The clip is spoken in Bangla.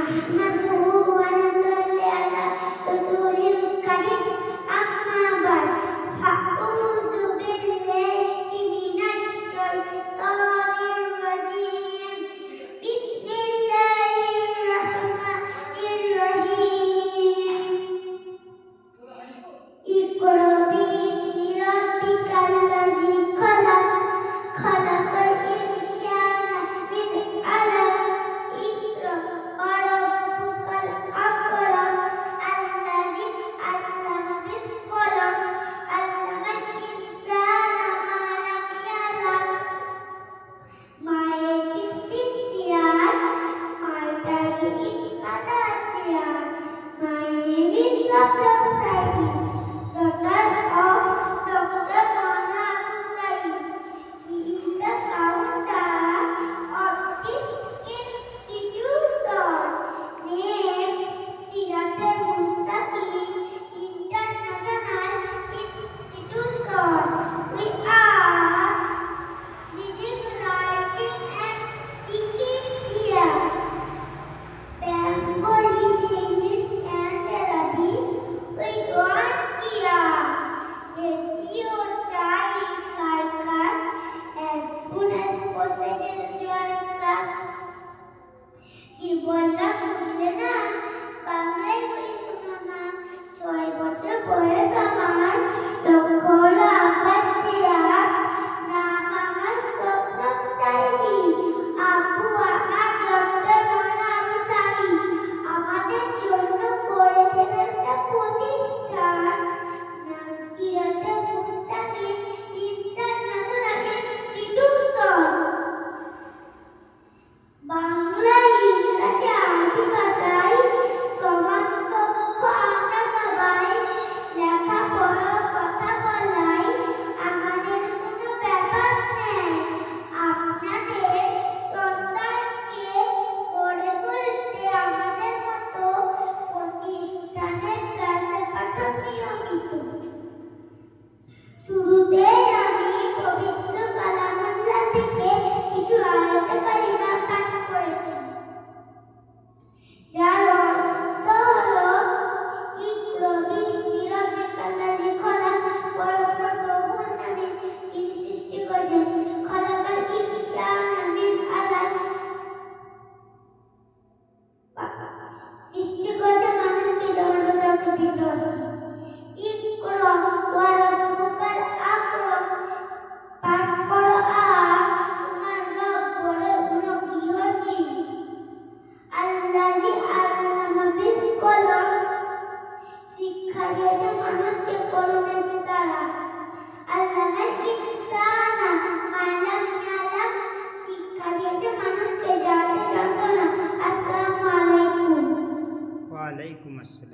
نحمده ونصلي على رسول الكريم أما بعد فأعوذ بالله من الشيطان الرجيم بسم الله الرحمن الرحيم اقرأ باسم ربك الذي خلق خلق الإنسان من علق اقرأ وربك الأكرم الذي علم بالقلم علم الإنسان ما لم يعلم. My age is 6 years. My tag is Kadasiya. My name is Sabram Saidi, daughter of Dr. Mona Kusai. He is the founder of this institution named Siratul Mustaqim International Institution. We are reading, writing and speaking here. Bengali, English and Arabic we don't care. Let your child like us as soon as possible join class. কি বললাম বুঝলে না? বাংলায় বলি শোনো না। 6 বছর বয়স আমার, লক্ষ্য হলো আব্বার চেয়ার, নাম আমার সপ্তম সাইদি, আব্বু আমার ডক্টর মনা আবুসারি। আমাদের জন্য করেছেন একটা প্রতিষ্ঠান, নাম সিরাতে মুস্তাকিম ইন্টারন্যাশনাল ইনস্টিটিউশন। বাংলা, ইংরাজি, আরবি ভাষায় সমানতক্ষ আমরা সবাই। লেখাপড়া, কথা বলাই আমাদের কোনো ব্যাপার নেই। আপনাদের সন্তানকে গড়ে তুলতে আমাদের মতো প্রতিষ্ঠানের ক্লাসে পাঠান নিয়মিত। শুরুতেই আমি পবিত্র কালামুল্লাহ থেকে কিছু আয়াতে কারিমা পাঠ করেছি, যার অর্থ হলো ইকরা বিসমি রাব্বিকাল্লাযী খলাক, পরম প্রভুর নামে যিনি সৃষ্টি করেছেন, খলাকাল ইনসানা মিন আলাক, সৃষ্টি করেছেন মানুষকে জন্ম থেকে বৃদ্ধ হতে। ইকরা ওয়া রাব্বুকাল আকরাম, পাঠ করো আর তোমার রব বড় গৃহশীল। আল্লাযী আল্লামা বিল কলম, শিক্ষা দিয়েছে মানুষকে কলমের দ্বারা। আল্লামাল ইনসানা মা লাম ইয়ালাম, শিক্ষা দিয়েছে মানুষকে যা সে জানতো না। আসসালামু আলাইকুম। ওয়া আলাইকুম আসসালাম।